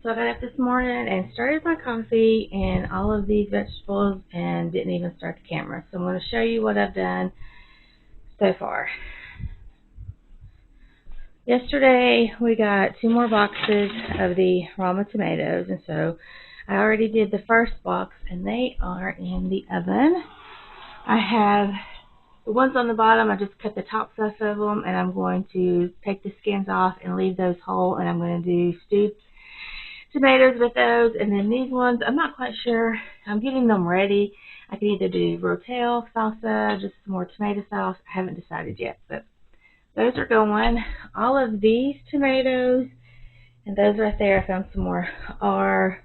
So I got up this morning and started my coffee and all of these vegetables and didn't even start the camera. So I'm going to show you what I've done so far. Yesterday we got 2 more boxes of the Rama tomatoes, and so I already did the first box and they are in the oven. I have the ones on the bottom, I just cut the tops off of them and I'm going to take the skins off and leave those whole, and I'm going to do stewed tomatoes with those. And then these ones, I'm not quite sure. I'm getting them ready. I can either do Rotel, Salsa, just some more tomato sauce. I haven't decided yet, but those are going. All of these tomatoes and those right there, I found some more, are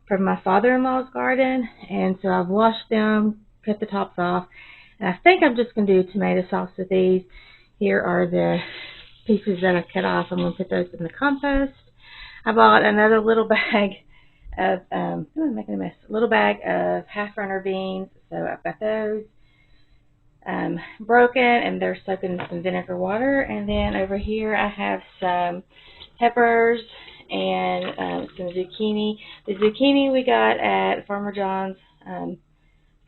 from my father-in-law's garden. And so I've washed them, cut the tops off, and I think I'm just going to do tomato sauce with these. Here are the pieces that I cut off. I'm going to put those in the compost. I bought another little bag of, I'm making a mess, a little bag of half-runner beans. So I've got those broken, and they're soaked in some vinegar water. And then over here I have some peppers and some zucchini. The zucchini we got at Farmer John's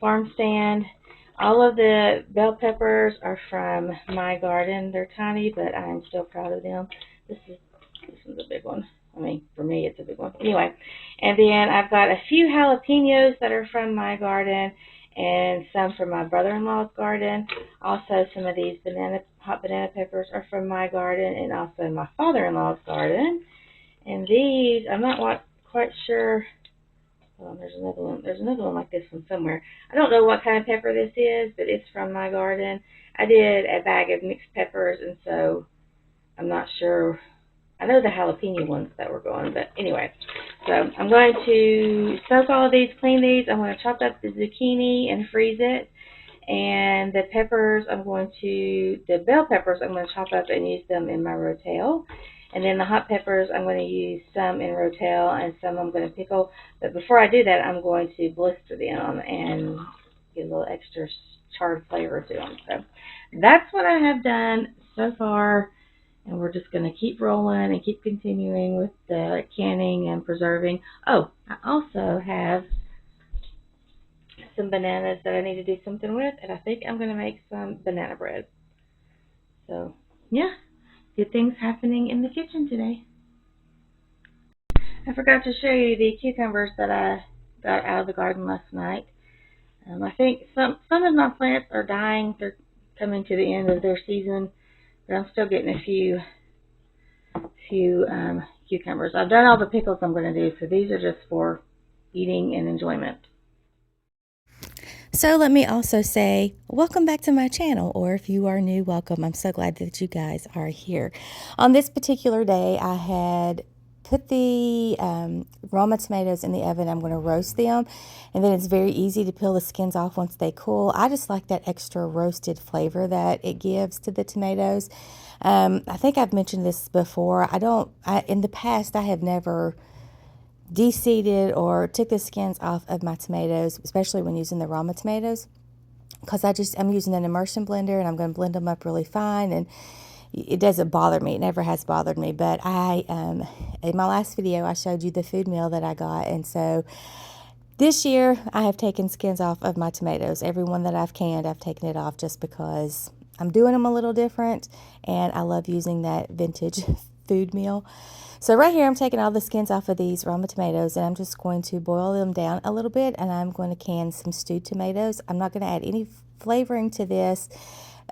farm stand. All of the bell peppers are from my garden. They're tiny, but I'm still proud of them. This one's a big one. I mean, for me, it's a big one. Anyway, and then I've got a few jalapenos that are from my garden and some from my brother-in-law's garden. Also, some of these hot banana peppers are from my garden and also my father-in-law's garden. And these, I'm not quite sure. Oh, there's another one. There's another one like this one somewhere. I don't know what kind of pepper this is, but it's from my garden. I did a bag of mixed peppers, and so I'm not sure. I know the jalapeno ones that were going, but anyway. So I'm going to soak all of these, clean these. I'm going to chop up the zucchini and freeze it. And the peppers, the bell peppers, I'm going to chop up and use them in my Rotel. And then the hot peppers, I'm going to use some in Rotel and some I'm going to pickle. But before I do that, I'm going to blister them and get a little extra charred flavor to them. So that's what I have done so far. And we're just going to keep rolling and keep continuing with the canning and preserving. Oh, I also have some bananas that I need to do something with, and I think I'm going to make some banana bread. So, yeah, good things happening in the kitchen today. I forgot to show you the cucumbers that I got out of the garden last night. I think some of my plants are dying. They're coming to the end of their season, but I'm still getting a few cucumbers. I've done all the pickles I'm going to do, so these are just for eating and enjoyment. So let me also say, welcome back to my channel, or if you are new, welcome. I'm so glad that you guys are here. On this particular day, I had put the Roma tomatoes in the oven. I'm going to roast them, and then it's very easy to peel the skins off once they cool. I just like that extra roasted flavor that it gives to the tomatoes. I think I've mentioned this before. In the past, I have never de-seeded or took the skins off of my tomatoes, especially when using the Rama tomatoes, because I'm using an immersion blender and I'm going to blend them up really fine, and it doesn't bother me. It never has bothered me. But in my last video, I showed you the food meal that I got, and so this year I have taken skins off of my tomatoes. Every one that I've canned, I've taken it off just because I'm doing them a little different, and I love using that vintage food meal. So right here, I'm taking all the skins off of these Roma tomatoes, and I'm just going to boil them down a little bit, and I'm going to can some stewed tomatoes. I'm not going to add any flavoring to this.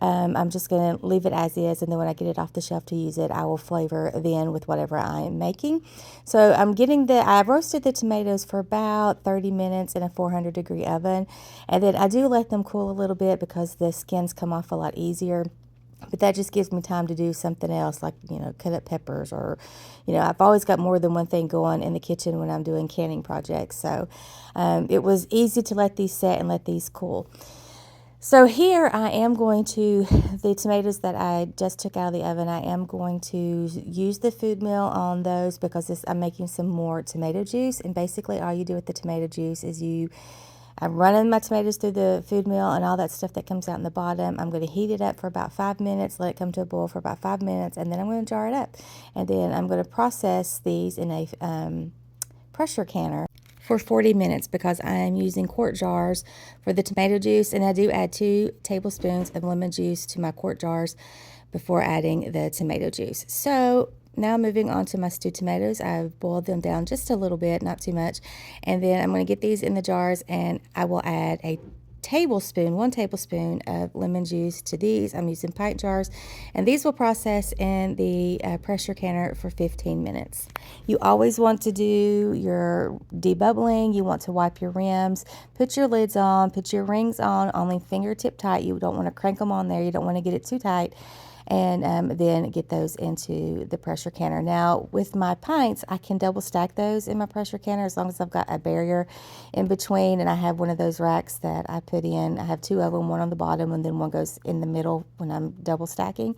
I'm just going to leave it as is, and then when I get it off the shelf to use it, I will flavor then with whatever I am making. So I roasted the tomatoes for about 30 minutes in a 400-degree oven, and then I do let them cool a little bit because the skins come off a lot easier. But that just gives me time to do something else, like, cut up peppers, or, I've always got more than one thing going in the kitchen when I'm doing canning projects. So it was easy to let these set and let these cool. So here I am going to, the tomatoes that I just took out of the oven, I am going to use the food meal on those because I'm making some more tomato juice. And basically all you do with the tomato juice is I'm running my tomatoes through the food mill and all that stuff that comes out in the bottom. I'm going to heat it up for about 5 minutes, let it come to a boil for about 5 minutes, and then I'm going to jar it up. And then I'm going to process these in a pressure canner for 40 minutes because I am using quart jars for the tomato juice, and I do add 2 tablespoons of lemon juice to my quart jars before adding the tomato juice. So now moving on to my stewed tomatoes, I've boiled them down just a little bit, not too much, and then I'm going to get these in the jars, and I will add one tablespoon of lemon juice to these. I'm using pint jars, and these will process in the pressure canner for 15 minutes. You always want to do your debubbling. You want to wipe your rims, put your lids on, put your rings on, only fingertip tight. You don't want to crank them on there. You don't want to get it too tight. And then get those into the pressure canner. Now, with my pints, I can double stack those in my pressure canner as long as I've got a barrier in between, and I have one of those racks that I put in. I have 2 of them, one on the bottom and then one goes in the middle when I'm double stacking,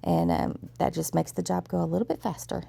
and that just makes the job go a little bit faster.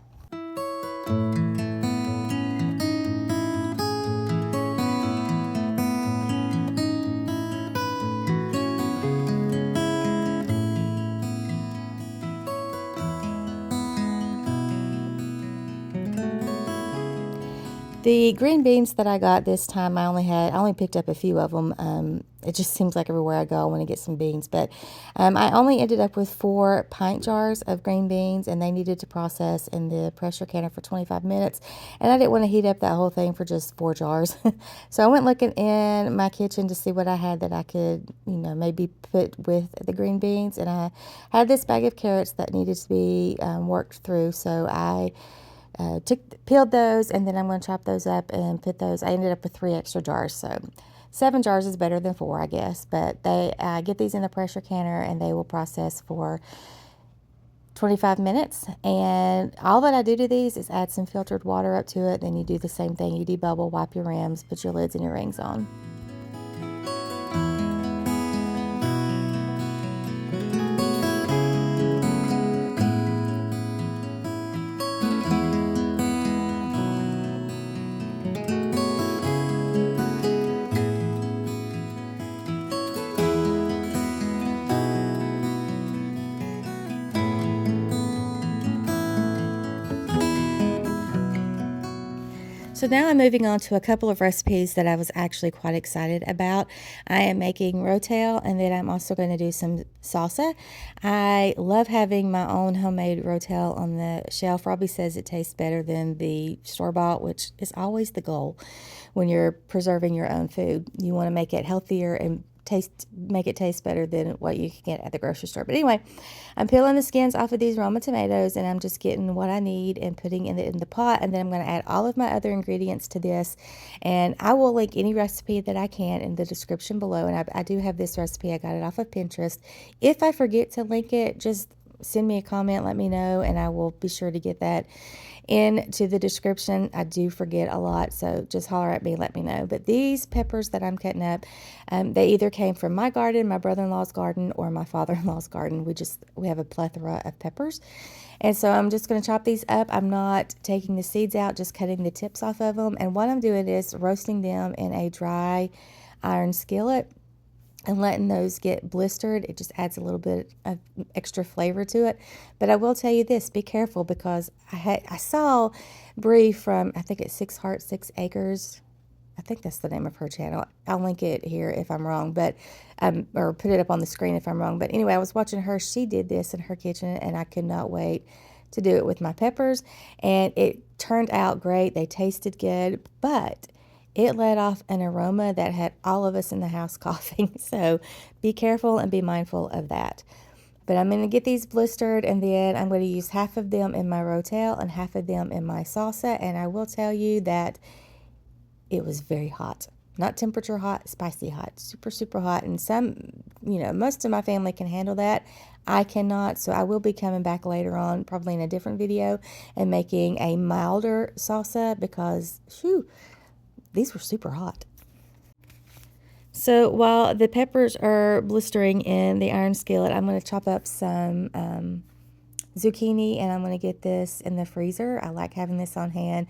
The green beans that I got this time, I only picked up a few of them. It just seems like everywhere I go I want to get some beans, but I only ended up with 4 pint jars of green beans, and they needed to process in the pressure canner for 25 minutes, and I didn't want to heat up that whole thing for just 4 jars. So I went looking in my kitchen to see what I had that I could, maybe put with the green beans, and I had this bag of carrots that needed to be worked through, so I peeled those, and then I'm going to chop those up and put those. I ended up with 3 extra jars, so 7 jars is better than 4, I guess. But I get these in the pressure canner, and they will process for 25 minutes. And all that I do to these is add some filtered water up to it. Then you do the same thing. You debubble, wipe your rims, put your lids and your rings on. So now I'm moving on to a couple of recipes that I was actually quite excited about. I am making Rotel, and then I'm also going to do some salsa. I love having my own homemade Rotel on the shelf. Robbie says it tastes better than the store-bought, which is always the goal when you're preserving your own food. You want to make it healthier and make it taste better than what you can get at the grocery store. But anyway, I'm peeling the skins off of these Roma tomatoes, and I'm just getting what I need and putting in the pot, and then I'm going to add all of my other ingredients to this, and I will link any recipe that I can in the description below. And I do have this recipe. I got it off of Pinterest. If I forget to link it, just send me a comment, let me know, and I will be sure to get that into the description. I do forget a lot, so just holler at me, let me know. But these peppers that I'm cutting up, they either came from my garden, my brother-in-law's garden, or my father-in-law's garden. We have a plethora of peppers, and so I'm just going to chop these up. I'm not taking the seeds out, just cutting the tips off of them, and what I'm doing is roasting them in a dry iron skillet and letting those get blistered. It just adds a little bit of extra flavor to it. But I will tell you this, be careful, because I saw Bree from, I think it's 6 Hearts, 6 Acres. I think that's the name of her channel. I'll link it here if I'm wrong, but or put it up on the screen if I'm wrong. But anyway, I was watching her. She did this in her kitchen, and I could not wait to do it with my peppers. And it turned out great. They tasted good, but it let off an aroma that had all of us in the house coughing. So be careful and be mindful of that. But I'm going to get these blistered, and then I'm going to use half of them in my Rotel and half of them in my salsa. And I will tell you that it was very hot. Not temperature hot, spicy hot, super, super hot. And most of my family can handle that. I cannot, so I will be coming back later on, probably in a different video, and making a milder salsa because, these were super hot. So while the peppers are blistering in the iron skillet, I'm going to chop up some zucchini, and I'm going to get this in the freezer. I like having this on hand.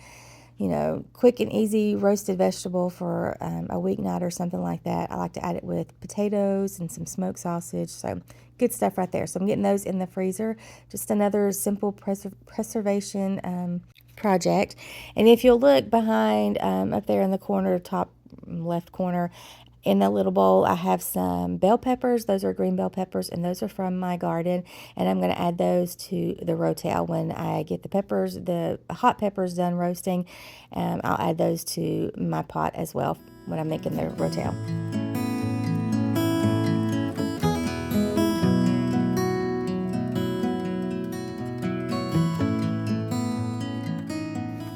Quick and easy roasted vegetable for a weeknight or something like that. I like to add it with potatoes and some smoked sausage. So good stuff right there. So I'm getting those in the freezer. Just another simple preservation project. And if you'll look behind, up there in the corner, top left corner, in the little bowl, I have some bell peppers. Those are green bell peppers, and those are from my garden. And I'm going to add those to the Rotel when I get the hot peppers done roasting. I'll add those to my pot as well when I'm making the Rotel.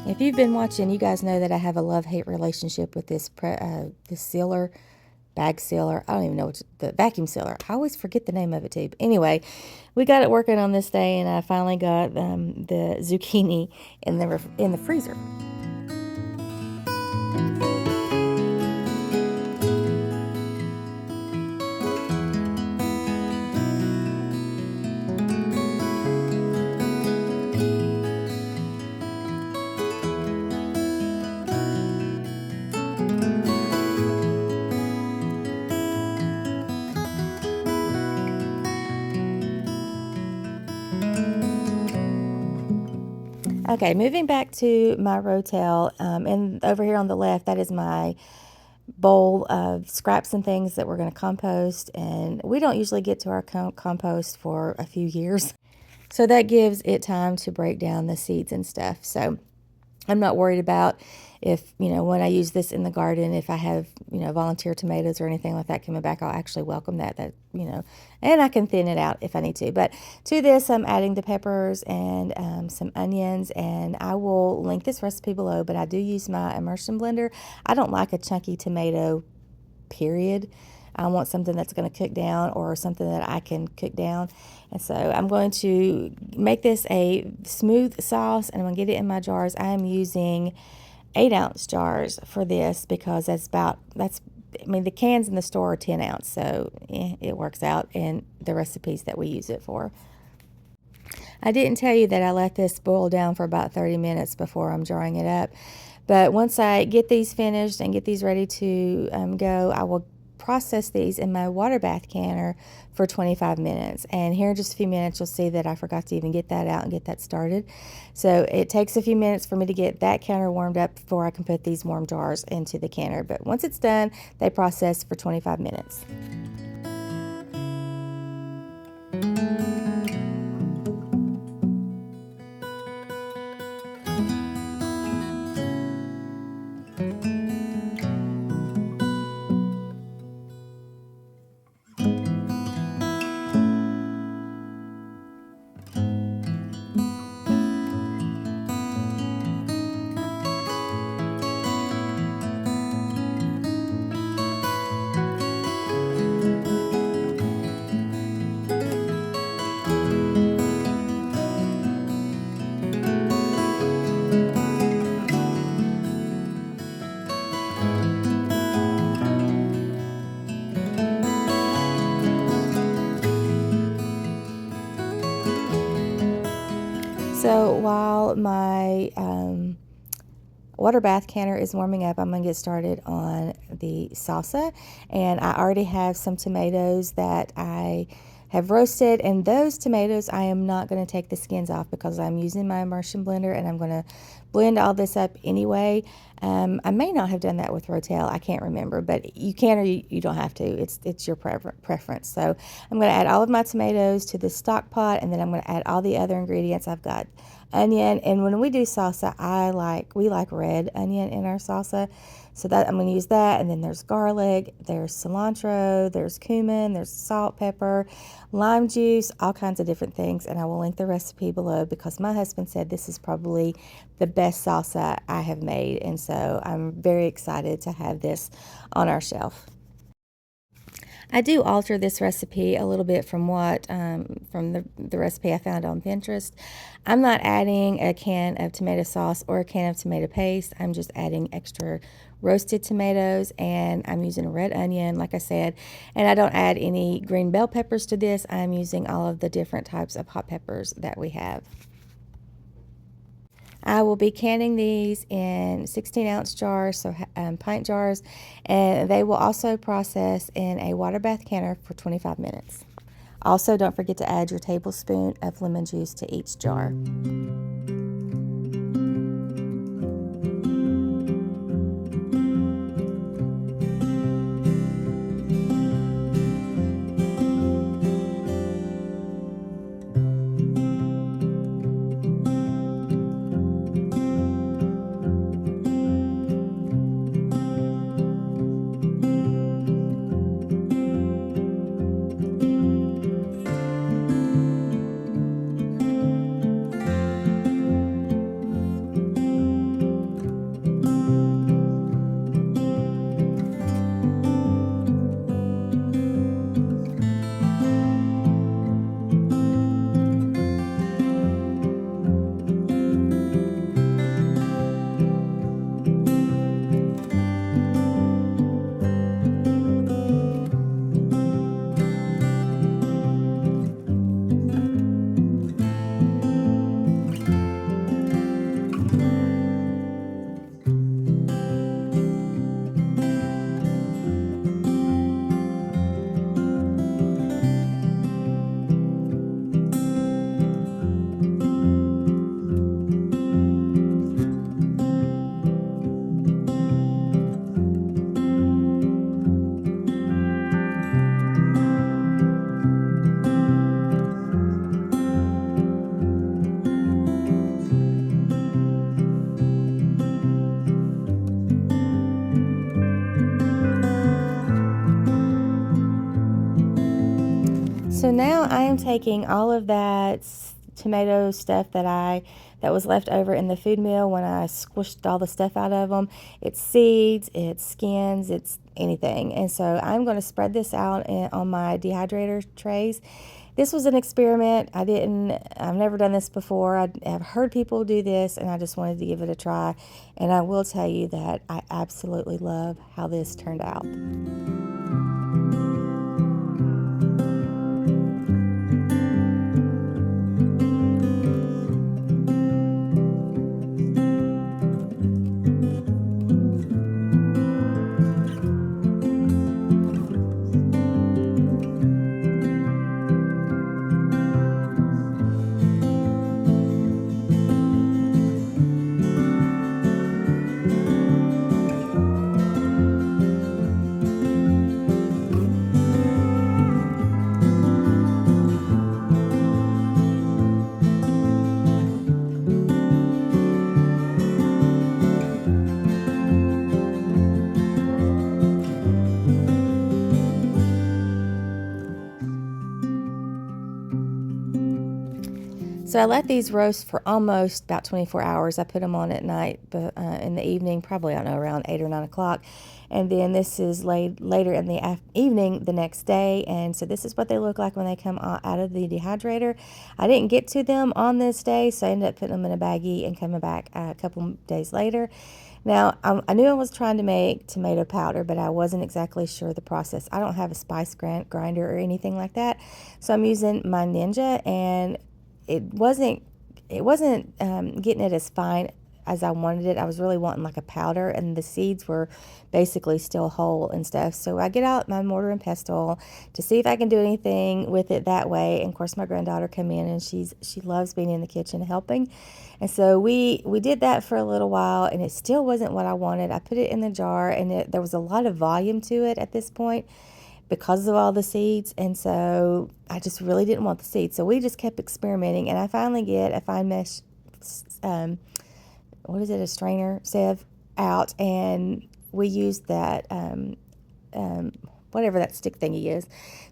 If you've been watching, you guys know that I have a love-hate relationship with this sealer, bag sealer. I don't even know the vacuum sealer. I always forget the name of it too. But anyway, we got it working on this day, and I finally got the zucchini in the freezer. Okay, moving back to my Rotel, and over here on the left, that is my bowl of scraps and things that we're going to compost, and we don't usually get to our compost for a few years, so that gives it time to break down the seeds and stuff. So I'm not worried about if, when I use this in the garden, if I have, volunteer tomatoes or anything like that coming back, I'll actually welcome that, and I can thin it out if I need to. But to this, I'm adding the peppers and some onions, and I will link this recipe below, but I do use my immersion blender. I don't like a chunky tomato, period. I want something that's going to cook down, or something that I can cook down. And so I'm going to make this a smooth sauce, and I'm going to get it in my jars. I am using 8-ounce jars for this because the cans in the store are 10-ounce, so it works out in the recipes that we use it for. I didn't tell you that I let this boil down for about 30 minutes before I'm jarring it up. But once I get these finished and get these ready to go, I will process these in my water bath canner for 25 minutes. And here in just a few minutes, you'll see that I forgot to even get that out and get that started. So it takes a few minutes for me to get that canner warmed up before I can put these warm jars into the canner. But once it's done, they process for 25 minutes. So while my water bath canner is warming up, I'm going to get started on the salsa. And I already have some tomatoes that I have roasted, and those tomatoes I am not going to take the skins off because I'm using my immersion blender, and I'm going to blend all this up anyway. I may not have done that with Rotel, I can't remember, but you can, or you don't have to. It's your preference. So I'm going to add all of my tomatoes to the stock pot, and then I'm going to add all the other ingredients. I've got onion, and when we do salsa, we like red onion in our salsa, so that I'm going to use that. And then there's garlic, there's cilantro, there's cumin, there's salt, pepper, lime juice, all kinds of different things. And I will link the recipe below because my husband said this is probably the best salsa I have made, and so I'm very excited to have this on our shelf. I do alter this recipe a little bit from the recipe I found on Pinterest. I'm not adding a can of tomato sauce or a can of tomato paste. I'm just adding extra roasted tomatoes, and I'm using a red onion, like I said, and I don't add any green bell peppers to this. I'm using all of the different types of hot peppers that we have. I will be canning these in 16-ounce jars, so pint jars, and they will also process in a water bath canner for 25 minutes. Also, don't forget to add your tablespoon of lemon juice to each jar. So now I am taking all of that tomato stuff that was left over in the food mill when I squished all the stuff out of them. It's seeds, it's skins, it's anything. And so I'm going to spread this out on my dehydrator trays. This was an experiment. I've never done this before. I've heard people do this, and I just wanted to give it a try. And I will tell you that I absolutely love how this turned out. So I let these roast for almost about 24 hours. I put them on at night, but in the evening, probably, I don't know, around 8 or 9 o'clock. And then this is laid later in the evening the next day. And so this is what they look like when they come out of the dehydrator. I didn't get to them on this day, so I ended up putting them in a baggie and coming back a couple days later. Now, I knew I was trying to make tomato powder, but I wasn't exactly sure the process. I don't have a spice grinder or anything like that, so I'm using my Ninja, and it wasn't getting it as fine as I wanted it. I was really wanting like a powder, and the seeds were basically still whole and stuff. So I get out my mortar and pestle to see if I can do anything with it that way. And of course, my granddaughter come in, and she loves being in the kitchen helping. And so we did that for a little while, and it still wasn't what I wanted. I put it in the jar, and there was a lot of volume to it at this point because of all the seeds, and so I just really didn't want the seeds. So we just kept experimenting, and I finally get a fine mesh, a strainer sieve out, and we used that, whatever that stick thingy is,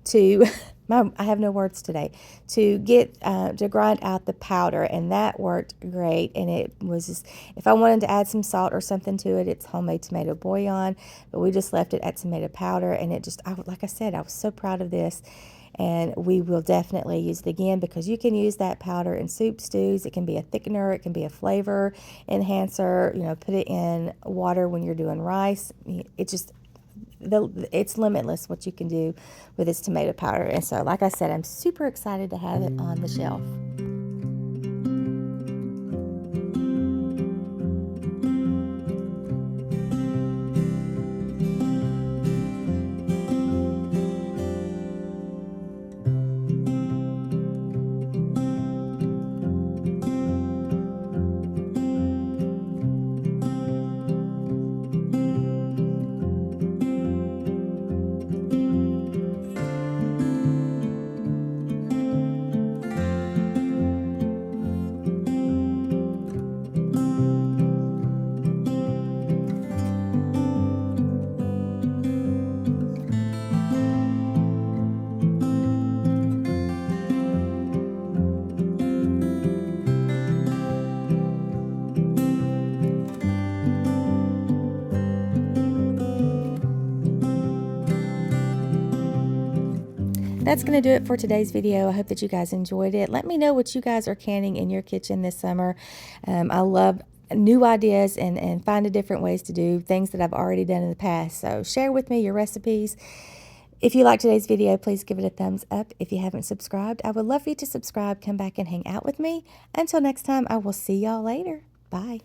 to, I have no words today, to get, to grind out the powder, and that worked great. And it was just, if I wanted to add some salt or something to it, it's homemade tomato bouillon, but we just left it at tomato powder, and it just, like I said, I was so proud of this. And we will definitely use it again, because you can use that powder in soup, stews. It can be a thickener. It can be a flavor enhancer. You know, put it in water when you're doing rice. It just, it's limitless what you can do with this tomato powder. And so, like I said, I'm super excited to have it on the shelf. That's going to do it for today's video. I hope that you guys enjoyed it. Let me know what you guys are canning in your kitchen this summer. I love new ideas and finding different ways to do things that I've already done in the past. So share with me your recipes. If you liked today's video, please give it a thumbs up. If you haven't subscribed, I would love for you to subscribe. Come back and hang out with me. Until next time, I will see y'all later. Bye.